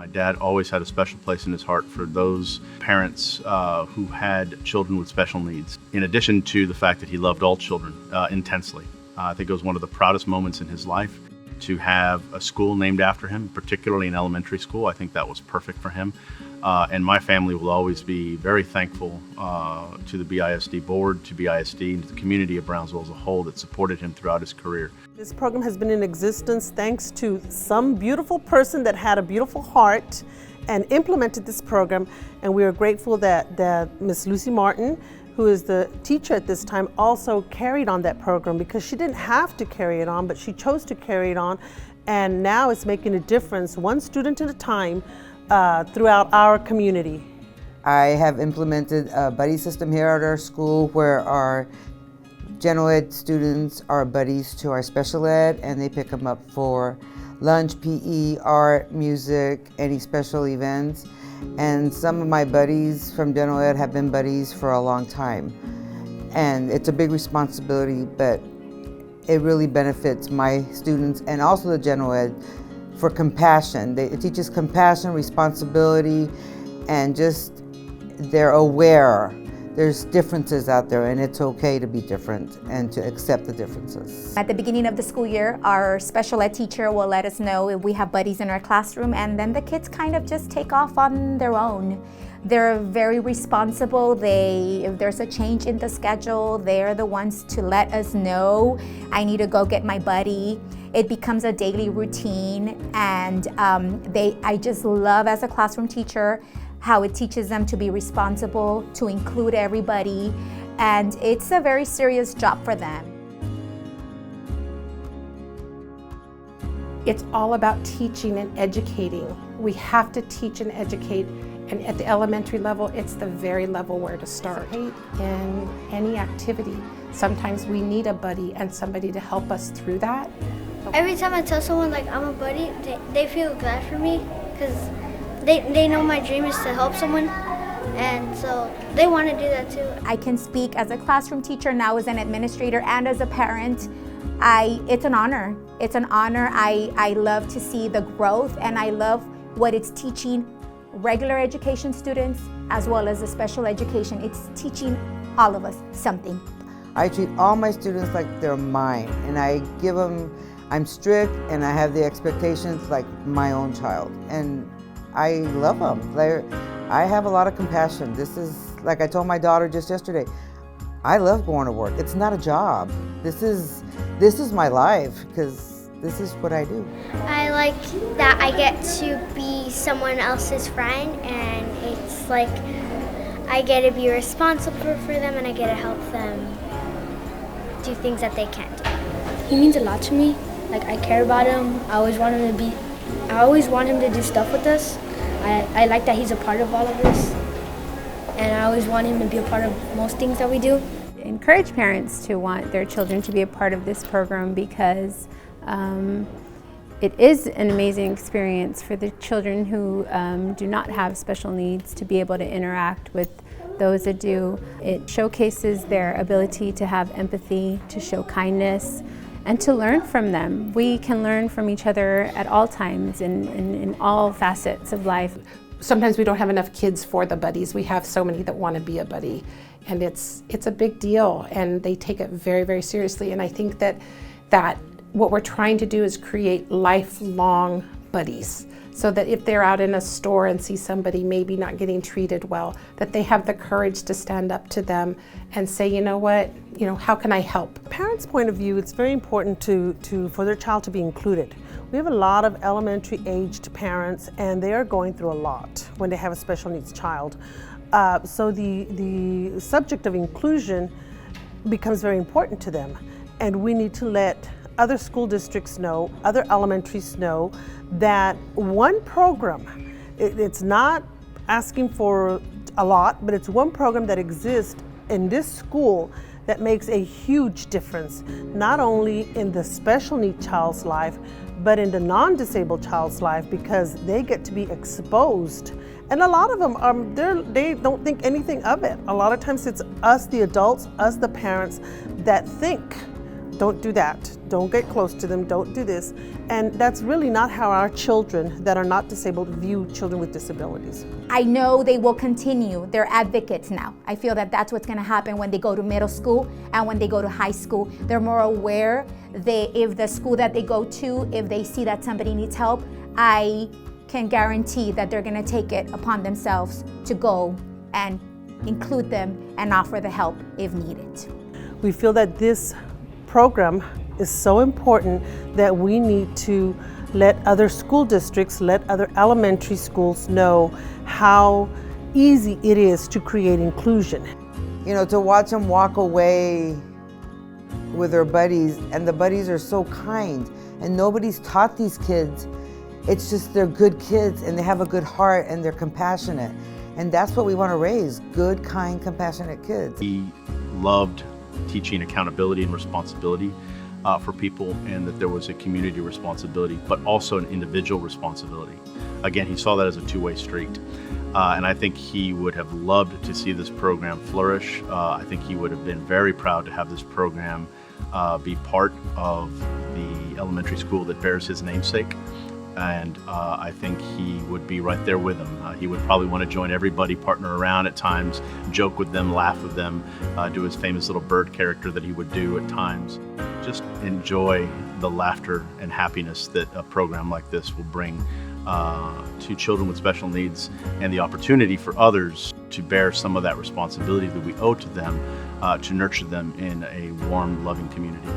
My dad always had a special place in his heart for those parents who had children with special needs, in addition to the fact that he loved all children intensely. I think it was one of the proudest moments in his life to have a school named after him, particularly an elementary school. I think that was perfect for him. And my family will always be very thankful to the BISD board, to BISD, and to the community of Brownsville as a whole that supported him throughout his career. This program has been in existence thanks to some beautiful person that had a beautiful heart and implemented this program. And we are grateful that Miss Lucy Martin, who is the teacher at this time, also carried on that program, because she didn't have to carry it on, but she chose to carry it on. And now it's making a difference, one student at a time, throughout our community. I have implemented a buddy system here at our school where our general ed students are buddies to our special ed, and they pick them up for lunch, PE, art, music, any special events. And some of my buddies from general ed have been buddies for a long time. And it's a big responsibility, but it really benefits my students and also the general ed for compassion. It teaches compassion, responsibility, and just they're aware there's differences out there, and it's okay to be different and to accept the differences. At the beginning of the school year, our special ed teacher will let us know if we have buddies in our classroom, and then the kids kind of just take off on their own. They're very responsible. If there's a change in the schedule, they're the ones to let us know, I need to go get my buddy. It becomes a daily routine, and I just love, as a classroom teacher, how it teaches them to be responsible, to include everybody, and it's a very serious job for them. It's all about teaching and educating. We have to teach and educate, and at the elementary level, it's the very level where to start. In any activity, sometimes we need a buddy and somebody to help us through that. Every time I tell someone like I'm a buddy, they feel glad for me, because they know my dream is to help someone, and so they want to do that too. I can speak as a classroom teacher, now as an administrator, and as a parent. It's an honor. It's an honor. I love to see the growth, and I love what it's teaching regular education students as well as the special education. It's teaching all of us something. I treat all my students like they're mine, and I give them, I'm strict, and I have the expectations like my own child. And I love them. I have a lot of compassion. This is, like I told my daughter just yesterday, I love going to work. It's not a job. This is my life, because this is what I do. I like that I get to be someone else's friend, and it's like I get to be responsible for them, and I get to help them do things that they can't do. He means a lot to me. Like, I care about him. I always want him to do stuff with us. I like that he's a part of all of this, and I always want him to be a part of most things that we do. Encourage parents to want their children to be a part of this program, because it is an amazing experience for the children who do not have special needs to be able to interact with those that do. It showcases their ability to have empathy, to show kindness, and to learn from them. We can learn from each other at all times in all facets of life. Sometimes we don't have enough kids for the buddies. We have so many that want to be a buddy, and it's a big deal, and they take it very, very seriously. And I think that what we're trying to do is create lifelong buddies, so that if they're out in a store and see somebody maybe not getting treated well, that they have the courage to stand up to them and say, you know what, how can I help? Parents' point of view, it's very important for their child to be included. We have a lot of elementary aged parents, and they are going through a lot when they have a special needs child. So the subject of inclusion becomes very important to them, and we need to let other school districts know, other elementaries know, that one program, it's not asking for a lot, but it's one program that exists in this school that makes a huge difference, not only in the special needs child's life, but in the non-disabled child's life, because they get to be exposed. And a lot of them, they don't think anything of it. A lot of times it's us, the adults, us, the parents, that think don't do that, don't get close to them, don't do this. And that's really not how our children that are not disabled view children with disabilities. I know they will continue. They're advocates now. I feel that that's what's going to happen when they go to middle school and when they go to high school. They're more aware. If the school that they go to, if they see that somebody needs help, I can guarantee that they're going to take it upon themselves to go and include them and offer the help if needed. We feel that this program is so important that we need to let other school districts, let other elementary schools know how easy it is to create inclusion. You know, to watch them walk away with their buddies, and the buddies are so kind, and nobody's taught these kids. It's just they're good kids and they have a good heart and they're compassionate. And that's what we want to raise, good, kind, compassionate kids. He loved teaching accountability and responsibility for people, and that there was a community responsibility, but also an individual responsibility. Again, he saw that as a two-way street. And I think he would have loved to see this program flourish. I think he would have been very proud to have this program be part of the elementary school that bears his namesake. And I think he would be right there with them. He would probably want to join everybody, partner around at times, joke with them, laugh with them, do his famous little bird character that he would do at times. Just enjoy the laughter and happiness that a program like this will bring to children with special needs, and the opportunity for others to bear some of that responsibility that we owe to them, to nurture them in a warm, loving community.